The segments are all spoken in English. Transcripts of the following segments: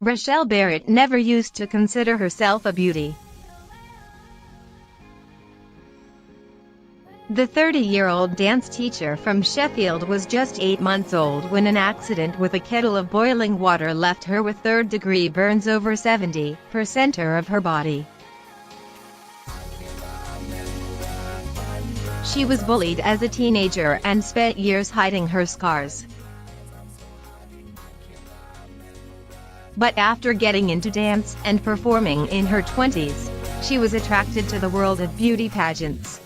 Rochelle Barrett never used to consider herself a beauty. The 30-year-old dance teacher from Sheffield was just 8 months old when an accident with a kettle of boiling water left her with third-degree burns over 70% of her body. She was bullied as a teenager and spent years hiding her scars. But after getting into dance and performing in her 20s, she was attracted to the world of beauty pageants.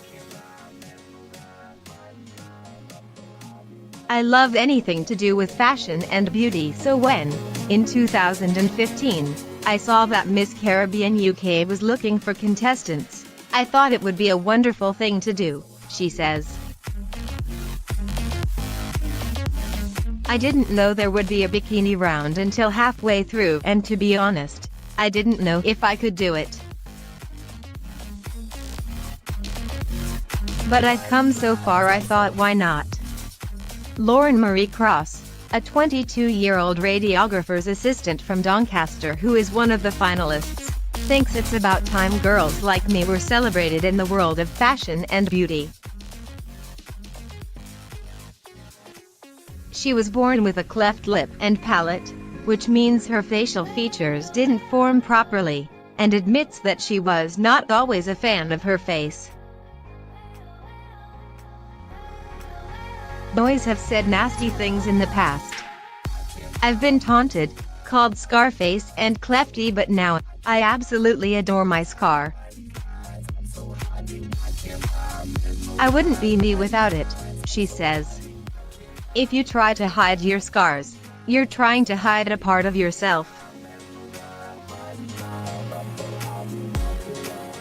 "I love anything to do with fashion and beauty, so when, in 2015, I saw that Miss Caribbean UK was looking for contestants, I thought it would be a wonderful thing to do," she says. "I didn't know there would be a bikini round until halfway through, and to be honest, I didn't know if I could do it. But I've come so far, I thought, why not?" Lauren Marie Cross, a 22-year-old radiographer's assistant from Doncaster who is one of the finalists, thinks it's about time girls like me were celebrated in the world of fashion and beauty. She was born with a cleft lip and palate, which means her facial features didn't form properly, and admits that she was not always a fan of her face. "Boys have said nasty things in the past. I've been taunted, called Scarface and Clefty, but now, I absolutely adore my scar. I wouldn't be me without it," she says. "If you try to hide your scars, you're trying to hide a part of yourself.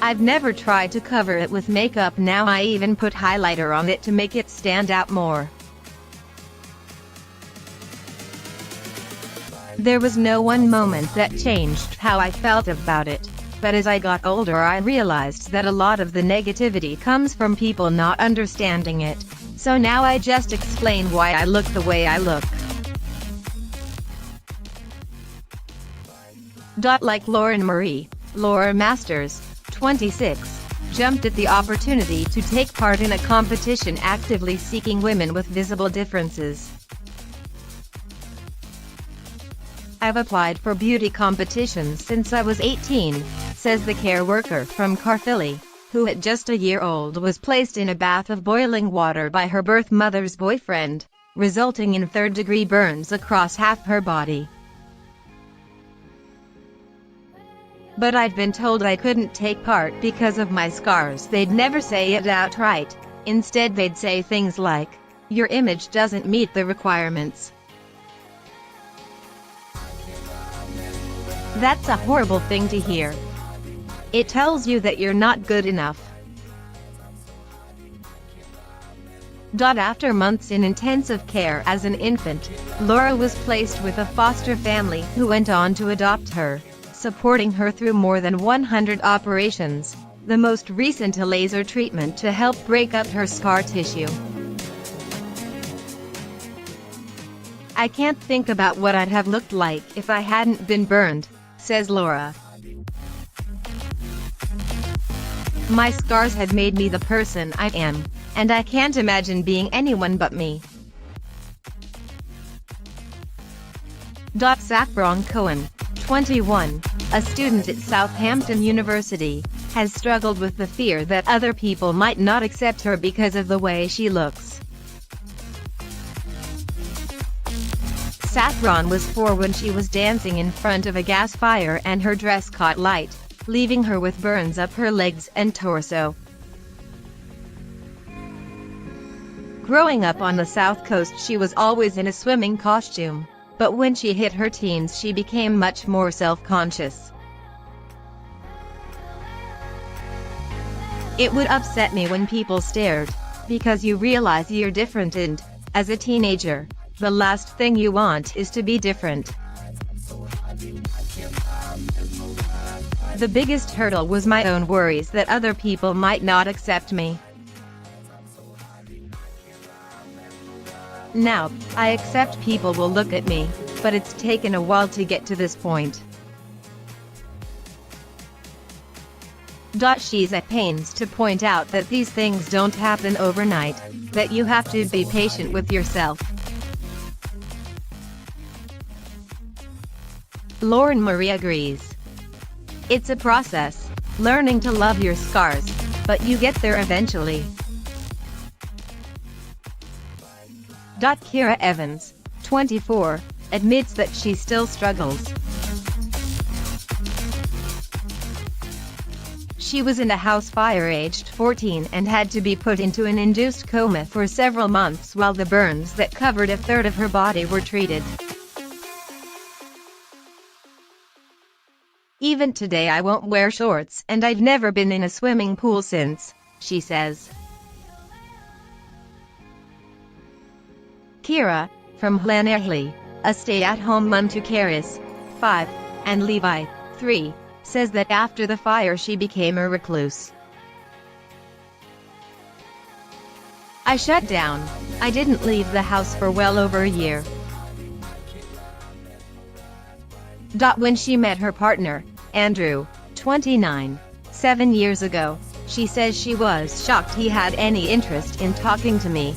I've never tried to cover it with makeup, now I even put highlighter on it to make it stand out more. There was no one moment that changed how I felt about it, but as I got older I realized that a lot of the negativity comes from people not understanding it, so now I just explain why I look the way I look." Like Lauren Marie, Laura Masters, 26, jumped at the opportunity to take part in a competition actively seeking women with visible differences. "I've applied for beauty competitions since I was 18, says the care worker from Caerphilly, who at just a year old was placed in a bath of boiling water by her birth mother's boyfriend, resulting in third-degree burns across half her body. "But I'd been told I couldn't take part because of my scars. They'd never say it outright. Instead they'd say things like, 'Your image doesn't meet the requirements.' That's a horrible thing to hear. It tells you that you're not good enough." After months in intensive care as an infant, Laura was placed with a foster family who went on to adopt her, supporting her through more than 100 operations, the most recent a laser treatment to help break up her scar tissue. "I can't think about what I'd have looked like if I hadn't been burned," says Laura. "My scars have made me the person I am, and I can't imagine being anyone but me." Saffron Cohen, 21, a student at Southampton University, has struggled with the fear that other people might not accept her because of the way she looks. Saffron was 4 when she was dancing in front of a gas fire and her dress caught light, leaving her with burns up her legs and torso. Growing up on the South Coast, she was always in a swimming costume, but when she hit her teens she became much more self-conscious. "It would upset me when people stared, because you realize you're different and, as a teenager, the last thing you want is to be different. The biggest hurdle was my own worries that other people might not accept me. Now, I accept people will look at me, but it's taken a while to get to this point." She's at pains to point out that these things don't happen overnight, that you have to be patient with yourself. Lauren Marie agrees. It's a process, learning to love your scars, but you get there eventually. Kira Evans, 24, admits that she still struggles. She was in a house fire aged 14 and had to be put into an induced coma for several months while the burns that covered a third of her body were treated. Even today I won't wear shorts and I've never been in a swimming pool since, she says. Kira, from Llanelli, a stay-at-home mum to Caris, 5, and Levi, 3, says that after the fire she became a recluse. I shut down. I didn't leave the house for well over a year. When she met her partner, Andrew, 29, 7 years ago, she says she was shocked he had any interest in talking to me.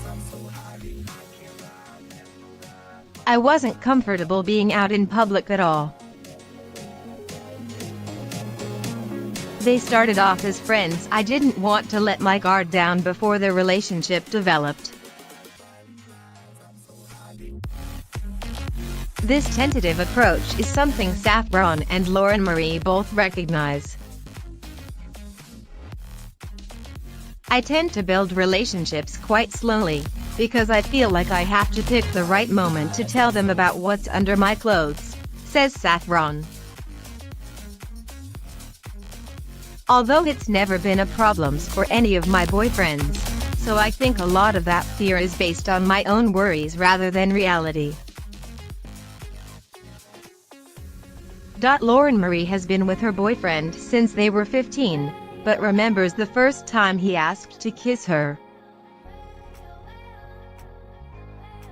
I wasn't comfortable being out in public at all. They started off as friends. I didn't want to let my guard down before the relationship developed. This tentative approach is something Saffron and Lauren Marie both recognize. I tend to build relationships quite slowly, because I feel like I have to pick the right moment to tell them about what's under my clothes, says Saffron. Although it's never been a problem for any of my boyfriends, so I think a lot of that fear is based on my own worries rather than reality. Lauren Marie has been with her boyfriend since they were 15, but remembers the first time he asked to kiss her.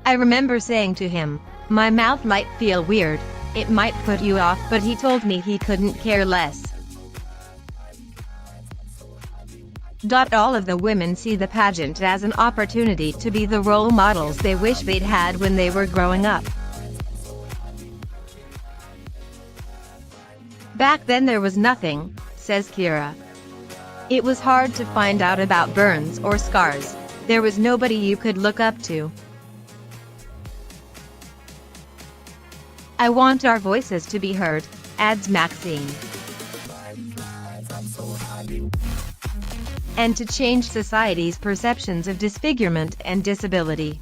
I remember saying to him, "My mouth might feel weird, it might put you off," but he told me he couldn't care less. All of the women see the pageant as an opportunity to be the role models they wish they'd had when they were growing up. Back then there was nothing, says Kira. It was hard to find out about burns or scars. There was nobody you could look up to. I want our voices to be heard, adds Maxine. And to change society's perceptions of disfigurement and disability.